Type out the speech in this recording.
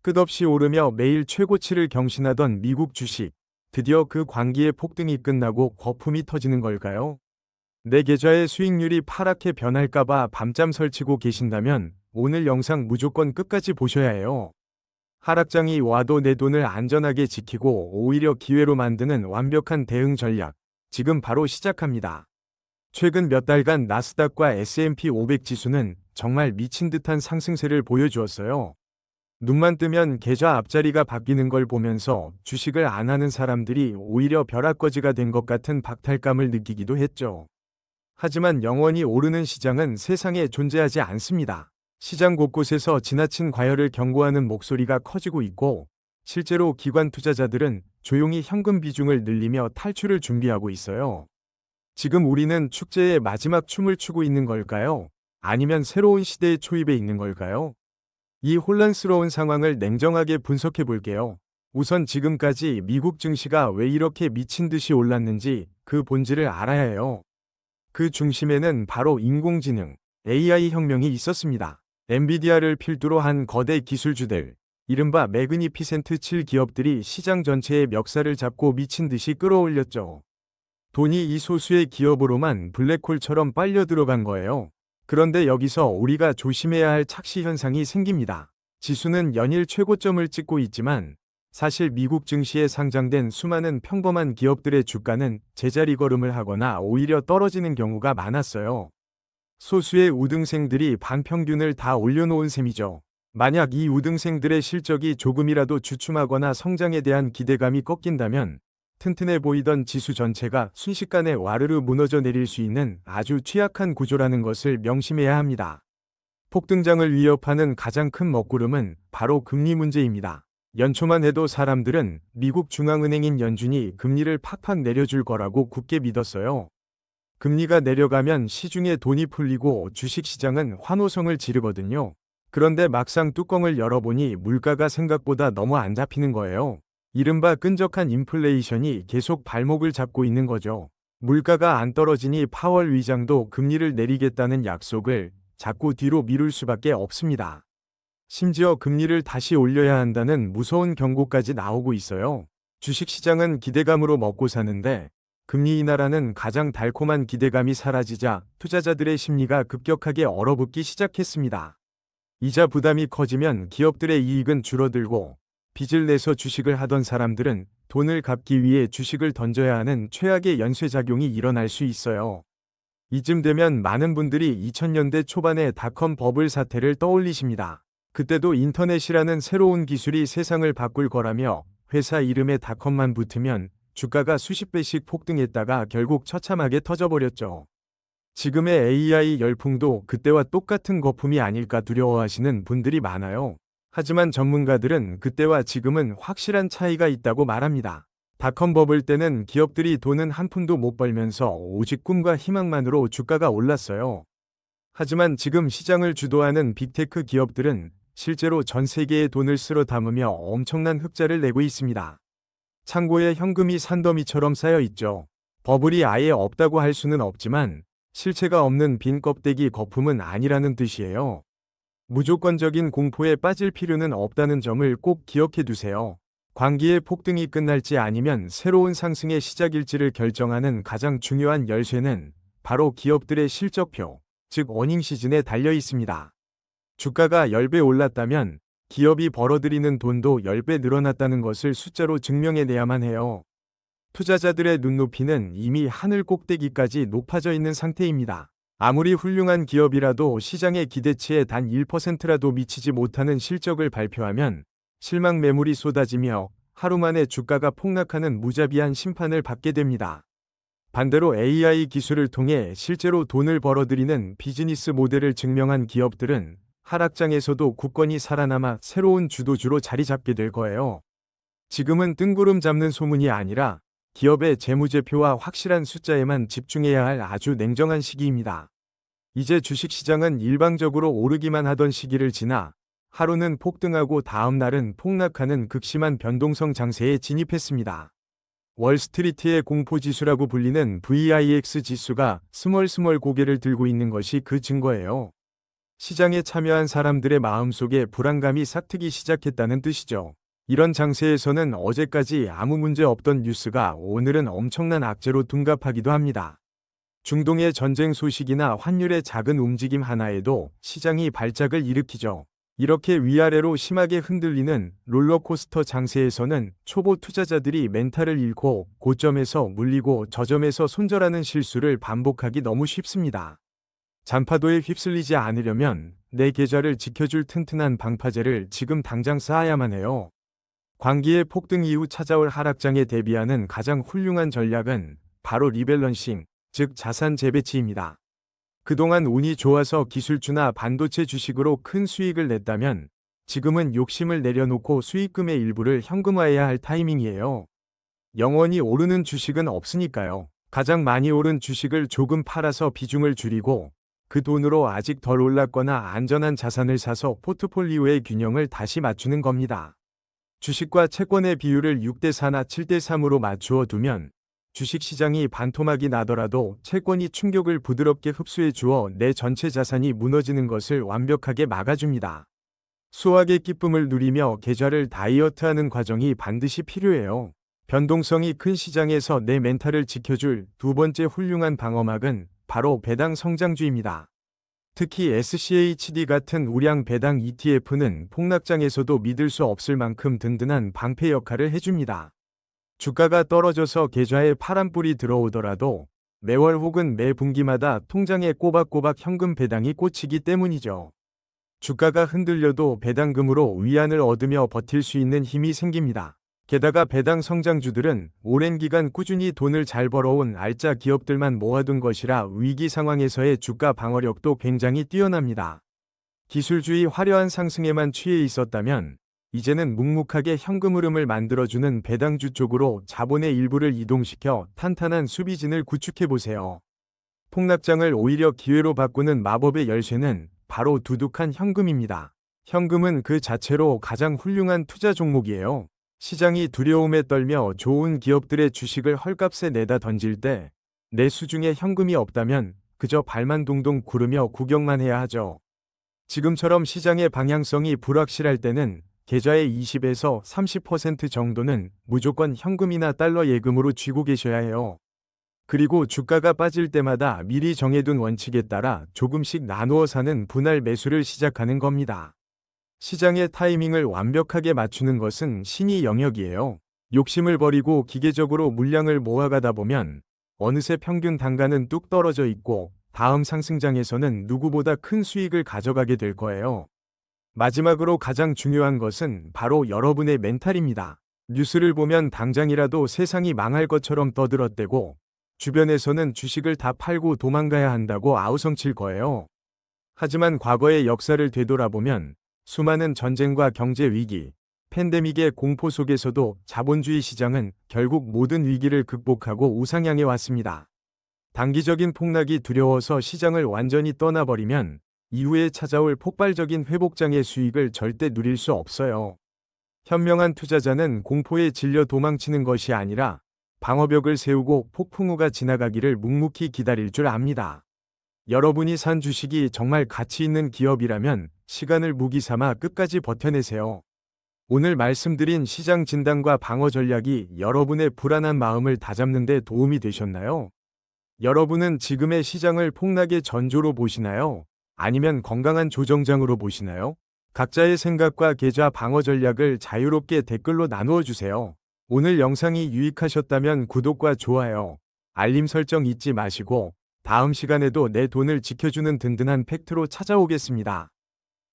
끝없이 오르며 매일 최고치를 경신하던 미국 주식. 드디어 그 광기의 폭등이 끝나고 거품이 터지는 걸까요? 내 계좌의 수익률이 파랗게 변할까봐 밤잠 설치고 계신다면 오늘 영상 무조건 끝까지 보셔야 해요. 하락장이 와도 내 돈을 안전하게 지키고 오히려 기회로 만드는 완벽한 대응 전략. 지금 바로 시작합니다. 최근 몇 달간 나스닥과 S&P 500 지수는 정말 미친 듯한 상승세를 보여주었어요. 눈만 뜨면 계좌 앞자리가 바뀌는 걸 보면서 주식을 안 하는 사람들이 오히려 벼락거지가 된 것 같은 박탈감을 느끼기도 했죠. 하지만 영원히 오르는 시장은 세상에 존재하지 않습니다. 시장 곳곳에서 지나친 과열을 경고하는 목소리가 커지고 있고, 실제로 기관 투자자들은 조용히 현금 비중을 늘리며 탈출을 준비하고 있어요. 지금 우리는 축제의 마지막 춤을 추고 있는 걸까요? 아니면 새로운 시대의 초입에 있는 걸까요? 이 혼란스러운 상황을 냉정하게 분석해 볼게요. 우선 지금까지 미국 증시가 왜 이렇게 미친 듯이 올랐는지 그 본질을 알아야 해요. 그 중심에는 바로 인공지능, AI 혁명이 있었습니다. 엔비디아를 필두로 한 거대 기술주들, 이른바 매그니피센트 7 기업들이 시장 전체의 멱살을 잡고 미친 듯이 끌어올렸죠. 돈이 이 소수의 기업으로만 블랙홀처럼 빨려 들어간 거예요. 그런데 여기서 우리가 조심해야 할 착시 현상이 생깁니다. 지수는 연일 최고점을 찍고 있지만 사실 미국 증시에 상장된 수많은 평범한 기업들의 주가는 제자리 걸음을 하거나 오히려 떨어지는 경우가 많았어요. 소수의 우등생들이 반평균을 다 올려놓은 셈이죠. 만약 이 우등생들의 실적이 조금이라도 주춤하거나 성장에 대한 기대감이 꺾인다면 튼튼해 보이던 지수 전체가 순식간에 와르르 무너져 내릴 수 있는 아주 취약한 구조라는 것을 명심해야 합니다. 폭등장을 위협하는 가장 큰 먹구름은 바로 금리 문제입니다. 연초만 해도 사람들은 미국 중앙은행인 연준이 금리를 팍팍 내려줄 거라고 굳게 믿었어요. 금리가 내려가면 시중에 돈이 풀리고 주식시장은 환호성을 지르거든요. 그런데 막상 뚜껑을 열어보니 물가가 생각보다 너무 안 잡히는 거예요. 이른바 끈적한 인플레이션이 계속 발목을 잡고 있는 거죠. 물가가 안 떨어지니 파월 의장도 금리를 내리겠다는 약속을 자꾸 뒤로 미룰 수밖에 없습니다. 심지어 금리를 다시 올려야 한다는 무서운 경고까지 나오고 있어요. 주식시장은 기대감으로 먹고 사는데 금리 인하라는 가장 달콤한 기대감이 사라지자 투자자들의 심리가 급격하게 얼어붙기 시작했습니다. 이자 부담이 커지면 기업들의 이익은 줄어들고 빚을 내서 주식을 하던 사람들은 돈을 갚기 위해 주식을 던져야 하는 최악의 연쇄작용이 일어날 수 있어요. 이쯤 되면 많은 분들이 2000년대 초반의 닷컴 버블 사태를 떠올리십니다. 그때도 인터넷이라는 새로운 기술이 세상을 바꿀 거라며 회사 이름에 닷컴만 붙으면 주가가 수십 배씩 폭등했다가 결국 처참하게 터져버렸죠. 지금의 AI 열풍도 그때와 똑같은 거품이 아닐까 두려워하시는 분들이 많아요. 하지만 전문가들은 그때와 지금은 확실한 차이가 있다고 말합니다. 닷컴 버블 때는 기업들이 돈은 한 푼도 못 벌면서 오직 꿈과 희망만으로 주가가 올랐어요. 하지만 지금 시장을 주도하는 빅테크 기업들은 실제로 전 세계의 돈을 쓸어 담으며 엄청난 흑자를 내고 있습니다. 창고에 현금이 산더미처럼 쌓여 있죠. 버블이 아예 없다고 할 수는 없지만 실체가 없는 빈 껍데기 거품은 아니라는 뜻이에요. 무조건적인 공포에 빠질 필요는 없다는 점을 꼭 기억해 두세요. 광기의 폭등이 끝날지 아니면 새로운 상승의 시작일지를 결정하는 가장 중요한 열쇠는 바로 기업들의 실적표, 즉 어닝 시즌에 달려 있습니다. 주가가 10배 올랐다면 기업이 벌어들이는 돈도 10배 늘어났다는 것을 숫자로 증명해내야만 해요. 투자자들의 눈높이는 이미 하늘 꼭대기까지 높아져 있는 상태입니다. 아무리 훌륭한 기업이라도 시장의 기대치에 단 1%라도 미치지 못하는 실적을 발표하면 실망 매물이 쏟아지며 하루 만에 주가가 폭락하는 무자비한 심판을 받게 됩니다. 반대로 AI 기술을 통해 실제로 돈을 벌어들이는 비즈니스 모델을 증명한 기업들은 하락장에서도 굳건히 살아남아 새로운 주도주로 자리 잡게 될 거예요. 지금은 뜬구름 잡는 소문이 아니라 기업의 재무제표와 확실한 숫자에만 집중해야 할 아주 냉정한 시기입니다. 이제 주식시장은 일방적으로 오르기만 하던 시기를 지나 하루는 폭등하고 다음 날은 폭락하는 극심한 변동성 장세에 진입했습니다. 월스트리트의 공포지수라고 불리는 VIX 지수가 스멀스멀 고개를 들고 있는 것이 그 증거예요. 시장에 참여한 사람들의 마음속에 불안감이 싹트기 시작했다는 뜻이죠. 이런 장세에서는 어제까지 아무 문제 없던 뉴스가 오늘은 엄청난 악재로 둔갑하기도 합니다. 중동의 전쟁 소식이나 환율의 작은 움직임 하나에도 시장이 발작을 일으키죠. 이렇게 위아래로 심하게 흔들리는 롤러코스터 장세에서는 초보 투자자들이 멘탈을 잃고 고점에서 물리고 저점에서 손절하는 실수를 반복하기 너무 쉽습니다. 잔파도에 휩쓸리지 않으려면 내 계좌를 지켜줄 튼튼한 방파제를 지금 당장 쌓아야만 해요. 광기의 폭등 이후 찾아올 하락장에 대비하는 가장 훌륭한 전략은 바로 리밸런싱, 즉 자산 재배치입니다. 그동안 운이 좋아서 기술주나 반도체 주식으로 큰 수익을 냈다면 지금은 욕심을 내려놓고 수익금의 일부를 현금화해야 할 타이밍이에요. 영원히 오르는 주식은 없으니까요. 가장 많이 오른 주식을 조금 팔아서 비중을 줄이고 그 돈으로 아직 덜 올랐거나 안전한 자산을 사서 포트폴리오의 균형을 다시 맞추는 겁니다. 주식과 채권의 비율을 6대4나 7대3으로 맞추어 두면 주식시장이 반토막이 나더라도 채권이 충격을 부드럽게 흡수해 주어 내 전체 자산이 무너지는 것을 완벽하게 막아줍니다. 수확의 기쁨을 누리며 계좌를 다이어트하는 과정이 반드시 필요해요. 변동성이 큰 시장에서 내 멘탈을 지켜줄 두 번째 훌륭한 방어막은 바로 배당 성장주입니다. 특히 SCHD 같은 우량 배당 ETF는 폭락장에서도 믿을 수 없을 만큼 든든한 방패 역할을 해줍니다. 주가가 떨어져서 계좌에 파란불이 들어오더라도 매월 혹은 매 분기마다 통장에 꼬박꼬박 현금 배당이 꽂히기 때문이죠. 주가가 흔들려도 배당금으로 위안을 얻으며 버틸 수 있는 힘이 생깁니다. 게다가 배당 성장주들은 오랜 기간 꾸준히 돈을 잘 벌어온 알짜 기업들만 모아둔 것이라 위기 상황에서의 주가 방어력도 굉장히 뛰어납니다. 기술주의 화려한 상승에만 취해 있었다면 이제는 묵묵하게 현금 흐름을 만들어주는 배당주 쪽으로 자본의 일부를 이동시켜 탄탄한 수비진을 구축해보세요. 폭락장을 오히려 기회로 바꾸는 마법의 열쇠는 바로 두둑한 현금입니다. 현금은 그 자체로 가장 훌륭한 투자 종목이에요. 시장이 두려움에 떨며 좋은 기업들의 주식을 헐값에 내다 던질 때 내 수중에 현금이 없다면 그저 발만 동동 구르며 구경만 해야 하죠. 지금처럼 시장의 방향성이 불확실할 때는 계좌의 20에서 30% 정도는 무조건 현금이나 달러 예금으로 쥐고 계셔야 해요. 그리고 주가가 빠질 때마다 미리 정해둔 원칙에 따라 조금씩 나누어 사는 분할 매수를 시작하는 겁니다. 시장의 타이밍을 완벽하게 맞추는 것은 신의 영역이에요. 욕심을 버리고 기계적으로 물량을 모아가다 보면 어느새 평균 단가는 뚝 떨어져 있고 다음 상승장에서는 누구보다 큰 수익을 가져가게 될 거예요. 마지막으로 가장 중요한 것은 바로 여러분의 멘탈입니다. 뉴스를 보면 당장이라도 세상이 망할 것처럼 떠들어대고 주변에서는 주식을 다 팔고 도망가야 한다고 아우성칠 거예요. 하지만 과거의 역사를 되돌아보면 수많은 전쟁과 경제 위기, 팬데믹의 공포 속에서도 자본주의 시장은 결국 모든 위기를 극복하고 우상향해 왔습니다. 단기적인 폭락이 두려워서 시장을 완전히 떠나버리면 이후에 찾아올 폭발적인 회복장의 수익을 절대 누릴 수 없어요. 현명한 투자자는 공포에 질려 도망치는 것이 아니라 방어벽을 세우고 폭풍우가 지나가기를 묵묵히 기다릴 줄 압니다. 여러분이 산 주식이 정말 가치 있는 기업이라면 시간을 무기 삼아 끝까지 버텨내세요. 오늘 말씀드린 시장 진단과 방어 전략이 여러분의 불안한 마음을 다잡는 데 도움이 되셨나요? 여러분은 지금의 시장을 폭락의 전조로 보시나요? 아니면 건강한 조정장으로 보시나요? 각자의 생각과 계좌 방어 전략을 자유롭게 댓글로 나누어 주세요. 오늘 영상이 유익하셨다면 구독과 좋아요, 알림 설정 잊지 마시고 다음 시간에도 내 돈을 지켜주는 든든한 팩트로 찾아오겠습니다.